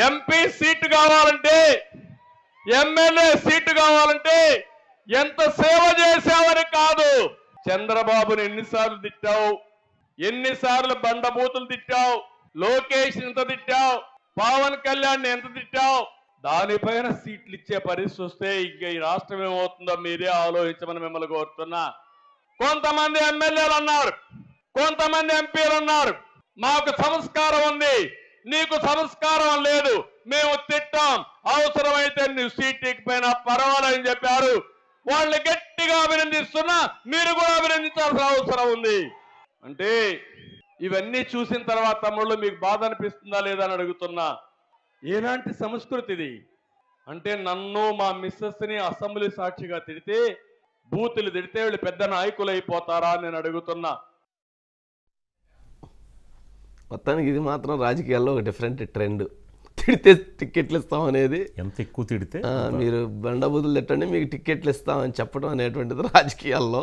MP seat కావాలంటే MLA seat కావాలంటే ఎంత సేవ చేశావని కాదు. చంద్రబాబుని ఎన్నిసార్లు తిట్టావు, ఎన్నిసార్లు బండబూతులు తిట్టావు, లోకేష్ ఎంత తిట్టావు, పవన్ కళ్యాణ్ ఎంత తిట్టావు. దానిపైన సీట్లు ఇచ్చే పరిస్థితి వస్తే ఇంక ఈ రాష్ట్రం ఏమవుతుందో మీరే ఆలోచించమని మిమ్మల్ని కోరుతున్నా. కొంతమంది ఎమ్మెల్యేలు అన్నారు, కొంతమంది ఎంపీలు అన్నారు, మాకు సంస్కారం ఉంది, నీకు సంస్కారం లేదు, మేము తిట్టాం, అవసరమైతే నువ్వు సీట్ ఎక్కిపోయినా పర్వాలేదని చెప్పారు. వాళ్ళని గట్టిగా అభినందిస్తున్నా, మీరు కూడా అభినందించాల్సిన అవసరం ఉంది. అంటే ఇవన్నీ చూసిన తర్వాత తమ్ముళ్ళు మీకు బాధ అనిపిస్తుందా లేదా అని అడుగుతున్నా. ఎలాంటి సంస్కృతి ఇది అంటే, నన్ను మా మిస్సెస్ని అసెంబ్లీ సాక్షిగా తిడితే, బూతులు తిడితే వీళ్ళు పెద్ద నాయకులు అయిపోతారా అని నేను అడుగుతున్నా. మొత్తానికి ఇది మాత్రం రాజకీయాల్లో ఒక డిఫరెంట్ ట్రెండ్. తిడితే టిక్కెట్లు ఇస్తాం అనేది, ఎంత ఎక్కువ తిడితే మీరు బండబూతులు తిట్టండి మీకు టిక్కెట్లు ఇస్తామని చెప్పడం అనేటువంటిది రాజకీయాల్లో.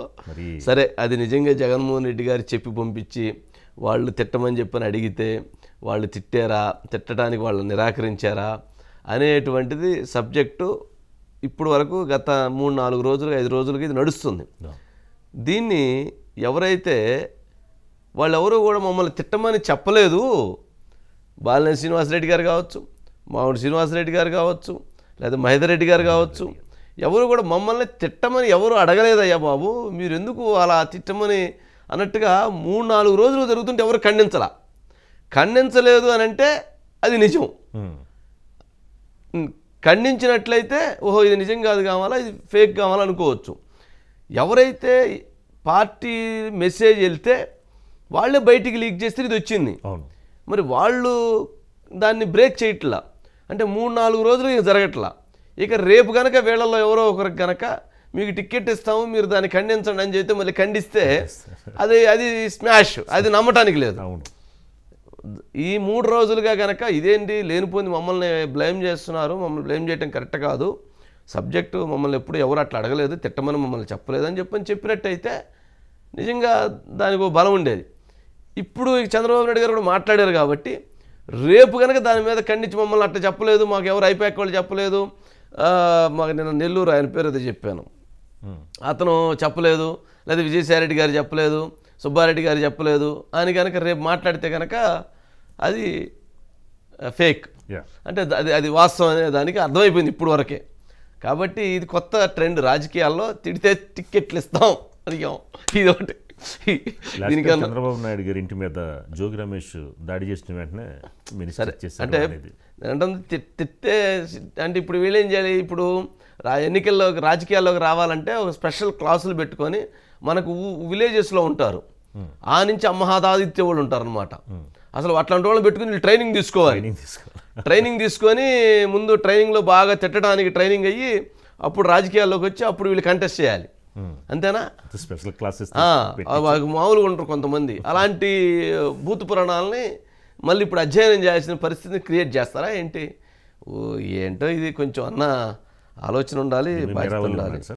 సరే, అది నిజంగా జగన్మోహన్ రెడ్డి గారు చెప్పి పంపించి వాళ్ళు తిట్టమని చెప్పని అడిగితే వాళ్ళు తిట్టారా, తిట్టడానికి వాళ్ళు నిరాకరించారా అనేటువంటిది సబ్జెక్టు ఇప్పుడు వరకు గత 3-4 రోజులు 5 రోజులకి ఇది నడుస్తుంది. దీన్ని ఎవరైతే వాళ్ళెవరూ కూడా మమ్మల్ని తిట్టమని చెప్పలేదు, బాలినేని శ్రీనివాసరెడ్డి గారు కావచ్చు, మామిడి శ్రీనివాసరెడ్డి గారు కావచ్చు, లేదా మహేందర్ రెడ్డి గారు కావచ్చు, ఎవరు కూడా మమ్మల్ని తిట్టమని ఎవరు అడగలేదయ్యా బాబు, మీరు ఎందుకు అలా తిట్టమని అన్నట్టుగా 3-4 రోజులు జరుగుతుంటే ఎవరు ఖండించలేదు అని అంటే అది నిజం. ఖండించినట్లయితే ఓహో ఇది నిజం కాదు కావాలా, ఇది ఫేక్ కావాలనుకోవచ్చు. ఎవరైతే పార్టీ మెసేజ్ వెళ్తే వాళ్ళే బయటికి లీక్ చేస్తే ఇది వచ్చింది. మరి వాళ్ళు దాన్ని బ్రేక్ చేయట్లా, అంటే 3-4 రోజులు ఇక జరగట్లా. ఇక రేపు కనుక వీళ్ళల్లో ఎవరో ఒకరికి కనుక మీకు టికెట్ ఇస్తాము మీరు దాన్ని ఖండించండి అని చెప్తే మళ్ళీ ఖండిస్తే అది స్మాష్, అది నమ్మటానికి లేదు. ఈ 3 రోజులుగా కనుక ఇదేంటి లేనిపోయింది మమ్మల్ని బ్లేమ్ చేస్తున్నారు, మమ్మల్ని బ్లేమ్ చేయడం కరెక్ట్ కాదు, సబ్జెక్టు మమ్మల్ని ఎప్పుడు ఎవరు అట్లా అడగలేదు, తిట్టమని మమ్మల్ని చెప్పలేదని చెప్పినట్టయితే నిజంగా దానికి బలం ఉండేది. ఇప్పుడు చంద్రబాబు నాయుడు గారు కూడా మాట్లాడారు కాబట్టి రేపు కనుక దాని మీద ఖండించి మమ్మల్ని అట్లా చెప్పలేదు, మాకు ఎవరు ఐపాక్ వాళ్ళు చెప్పలేదు, మాకు నేను నెల్లూరు ఆయన పేరు అది చెప్పాను, అతను చెప్పలేదు, లేదా విజయసాయిరెడ్డి గారు చెప్పలేదు, సుబ్బారెడ్డి గారు చెప్పలేదు అని కనుక రేపు మాట్లాడితే కనుక అది ఫేక్, అంటే అది వాస్తవం అనే దానికి అర్థమైపోయింది ఇప్పుడు వరకే. కాబట్టి ఇది కొత్త ట్రెండ్ రాజకీయాల్లో, తిడితే టిక్కెట్లు ఇస్తాం అడిగాం, ఇది ఒకటి. చంద్రబాబు నాయుడు గారి ఇంటి మీద జోగి రమేష్ దాడి చేసిన వెంటనే అంటే తిట్టే అంటే ఇప్పుడు వీళ్ళేం చేయాలి, ఇప్పుడు ఎన్నికల్లో రాజకీయాల్లోకి రావాలంటే ఒక స్పెషల్ క్లాసులు పెట్టుకొని, మనకు విలేజెస్లో ఉంటారు, ఆ నుంచి అమ్మహాదాదిత్య వాళ్ళు ఉంటారు అనమాట. అసలు అట్లాంటి వాళ్ళని పెట్టుకుని వీళ్ళు ట్రైనింగ్ తీసుకోవాలి. ట్రైనింగ్ తీసుకొని ముందు ట్రైనింగ్లో బాగా తిట్టడానికి ట్రైనింగ్ అయ్యి అప్పుడు రాజకీయాల్లోకి వచ్చి అప్పుడు వీళ్ళు కంటెస్ట్ చేయాలి, అంతేనా? స్పెషల్ క్లాసెస్ మామూలుగా ఉంటారు కొంతమంది. అలాంటి భూత పురాణాలని మళ్ళీ ఇప్పుడు అధ్యయనం చేయాల్సిన పరిస్థితిని క్రియేట్ చేస్తారా ఏంటి? ఏంటో ఇది కొంచెం అన్న ఆలోచన ఉండాలి, బాధ్యత ఉండాలి.